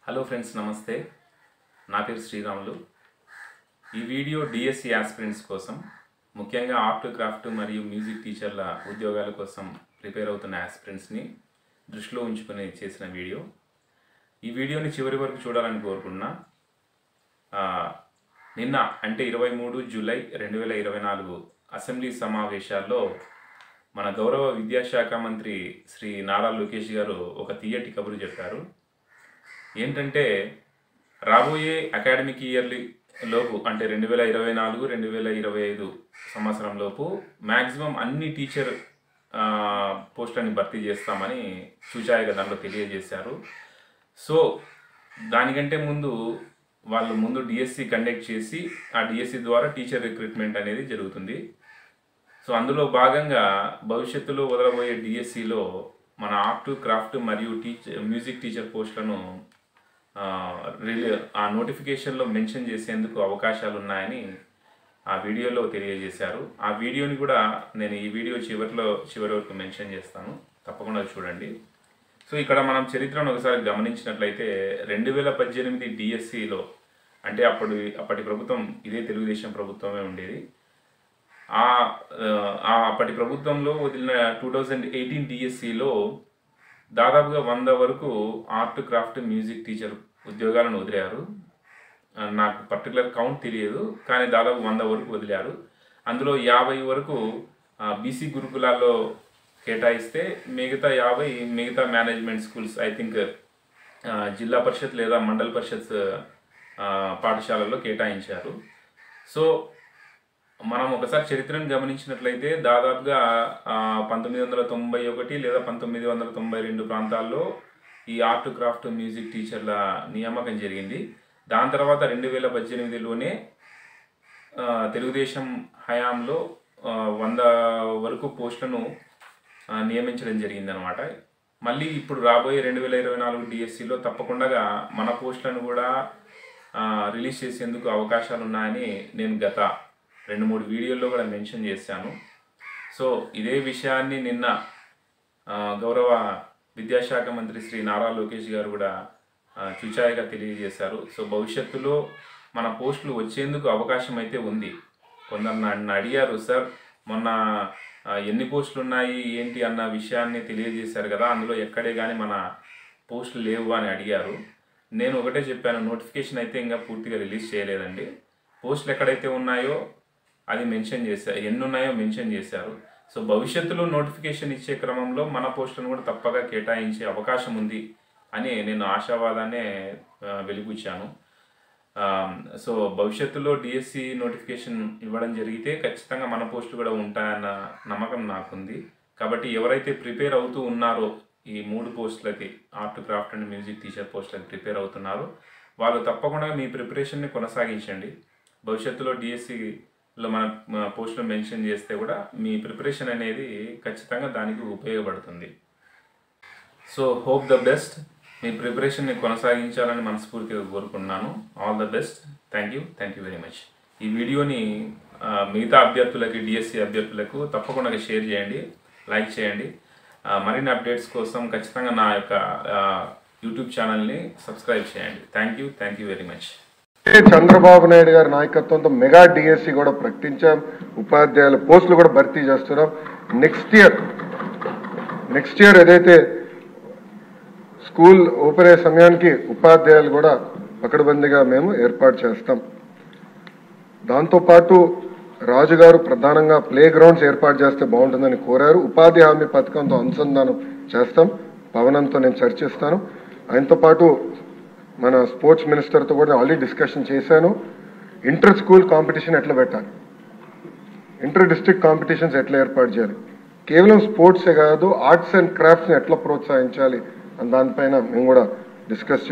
Hello friends, నమస్తే. నా పేరు శ్రీరాములు. ఈ వీడియో డిఎస్సి ఆస్పిరెంట్స్ కోసం, ముఖ్యంగా ఆర్ట్, క్రాఫ్ట్ మరియు మ్యూజిక్ టీచర్ల ఉద్యోగాల కోసం ప్రిపేర్ అవుతున్న ఆస్పిరెంట్స్ని దృష్టిలో ఉంచుకొని చేసిన వీడియో. ఈ వీడియోని చివరి వరకు చూడాలని కోరుకున్నా. నిన్న అంటే 23 జూలై 2024 అసెంబ్లీ సమావేశాల్లో మన గౌరవ విద్యాశాఖ మంత్రి శ్రీ నారా లోకేష్ గారు ఒక తీయటి కబురు చెప్పారు. ఏంటంటే, రాబోయే అకాడమిక్ ఇయర్లీ లోపు అంటే 2024-2025 సంవత్సరంలోపు మ్యాక్సిమం అన్ని టీచర్ పోస్టులని భర్తీ చేస్తామని సూచాయగా దాంట్లో తెలియజేశారు. సో దానికంటే ముందు డిఎస్సి కండక్ట్ చేసి ఆ డిఎస్సి ద్వారా టీచర్ రిక్రూట్మెంట్ అనేది జరుగుతుంది. సో అందులో భాగంగా భవిష్యత్తులో వదలబోయే డిఎస్సిలో మన ఆర్ట్, క్రాఫ్ట్ మరియు మ్యూజిక్ టీచర్ పోస్టులను ఆ నోటిఫికేషన్లో మెన్షన్ చేసేందుకు అవకాశాలు ఉన్నాయని ఆ వీడియోలో తెలియజేశారు. ఆ వీడియోని కూడా నేను ఈ వీడియో చివరి వరకు మెన్షన్ చేస్తాను, తప్పకుండా చూడండి. సో ఇక్కడ మనం చరిత్రను ఒకసారి గమనించినట్లయితే 2018 డిఎస్సిలో అంటే అప్పటి ప్రభుత్వం ఇదే తెలుగుదేశం ప్రభుత్వమే ఉండేది. అప్పటి ప్రభుత్వంలో వదిలిన 2018 డిఎస్సిలో దాదాపుగా 100 వరకు ఆర్ట్, క్రాఫ్ట్, మ్యూజిక్ టీచర్ ఉద్యోగాలను వదిలారు. నాకు పర్టికులర్ కౌంట్ తెలియదు, కానీ దాదాపు 100 వరకు వదిలారు. అందులో 50 వరకు బీసీ గురుకులాల్లో కేటాయిస్తే మిగతా 50 మేనేజ్మెంట్ స్కూల్స్, ఐ థింక్ జిల్లా పరిషత్ లేదా మండల పరిషత్ పాఠశాలల్లో కేటాయించారు. సో మనం ఒకసారి చరిత్రను గమనించినట్లయితే దాదాపుగా 1991 లేదా 1992 ప్రాంతాల్లో ఈ ఆర్ట్, క్రాఫ్ట్, మ్యూజిక్ టీచర్ల నియామకం జరిగింది. దాని తర్వాత 2018లోనే తెలుగుదేశం హయాంలో 100 వరకు పోస్టులను నియమించడం జరిగిందనమాట. మళ్ళీ ఇప్పుడు రాబోయే 2024 డిఎస్సిలో తప్పకుండా మన పోస్టులను కూడా రిలీజ్ చేసేందుకు అవకాశాలు ఉన్నాయని నేను గత 2-3 వీడియోల్లో కూడా మెన్షన్ చేశాను. సో ఇదే విషయాన్ని నిన్న గౌరవ విద్యాశాఖ మంత్రి శ్రీ నారా లోకేష్ గారు కూడా చూచాయిగా తెలియజేశారు. సో భవిష్యత్తులో మన పోస్టులు వచ్చేందుకు అవకాశం అయితే ఉంది. కొందరు నన్ను అడిగారు, సార్ మొన్న ఎన్ని పోస్టులు ఉన్నాయి ఏంటి అన్న విషయాన్ని తెలియజేశారు కదా, అందులో ఎక్కడే కానీ మన పోస్టులు లేవు అని అడిగారు. నేను ఒకటే చెప్పాను, నోటిఫికేషన్ అయితే ఇంకా పూర్తిగా రిలీజ్ చేయలేదండి. పోస్టులు ఎక్కడైతే ఉన్నాయో అది మెన్షన్ చేశారు, ఎన్ని ఉన్నాయో మెన్షన్ చేశారు. సో భవిష్యత్తులో నోటిఫికేషన్ ఇచ్చే క్రమంలో మన పోస్టులను కూడా తప్పగా కేటాయించే అవకాశం ఉంది అని నేను ఆశావాదాన్ని వెలిబుచ్చాను. సో భవిష్యత్తులో డిఎస్సి నోటిఫికేషన్ ఇవ్వడం జరిగితే ఖచ్చితంగా మన పోస్టులు కూడా ఉంటాయన్న నమ్మకం నాకుంది. కాబట్టి ఎవరైతే ప్రిపేర్ అవుతూ ఉన్నారో ఈ 3 పోస్టులకి, art, craft and music teacher పోస్టులకి ప్రిపేర్ అవుతున్నారో వాళ్ళు తప్పకుండా మీ ప్రిపరేషన్ని కొనసాగించండి. భవిష్యత్తులో డిఎస్సిలో మన పోస్టులు మెన్షన్ చేస్తే కూడా మీ ప్రిపరేషన్ అనేది ఖచ్చితంగా దానికి ఉపయోగపడుతుంది. So hope the best. మీ ప్రిపరేషన్ని కొనసాగించాలని మనస్ఫూర్తిగా కోరుకుంటున్నాను. All the best. Thank you very much. ఈ వీడియోని మిగతా అభ్యర్థులకి, డిఎస్సి అభ్యర్థులకు తప్పకుండా షేర్ చేయండి, లైక్ చేయండి. మరిన్ని అప్డేట్స్ కోసం ఖచ్చితంగా నా యొక్క యూట్యూబ్ ఛానల్ని సబ్స్క్రైబ్ చేయండి. Thank you very much. Chandrababu Naidu గారి నాయకత్వంతో మెగా డిఎస్సి కూడా ప్రకటించాం. ఉపాధ్యాయుల పోస్టులు కూడా భర్తీ చేస్తున్నాం. నెక్స్ట్ ఇయర్ ఏదైతే స్కూల్ ఓపెన్ అయ్యే సమయానికి ఉపాధ్యాయులు కూడా పకడ్బందీగా మేము ఏర్పాటు చేస్తాం. దాంతోపాటు రాజుగారు ప్రధానంగా ప్లే గ్రౌండ్స్ ఏర్పాటు చేస్తే బాగుంటుందని కోరారు. ఉపాధి హామీ పథకంతో అనుసంధానం చేస్తాం. పవనంతో నేను చర్చిస్తాను. ఆయనతో పాటు మన స్పోర్ట్స్ మినిస్టర్తో కూడా ఆల్రెడీ డిస్కషన్ చేశాను. ఇంటర్ స్కూల్ కాంపిటీషన్ ఎట్లా పెట్టాలి, ఇంటర్ డిస్ట్రిక్ట్ కాంపిటీషన్స్ ఎట్లా ఏర్పాటు చేయాలి, కేవలం స్పోర్ట్సే కాదు ఆర్ట్స్ అండ్ క్రాఫ్ట్స్ని ఎట్లా ప్రోత్సహించాలి అని దానిపైన మేము కూడా డిస్కస్ చేస్తాం.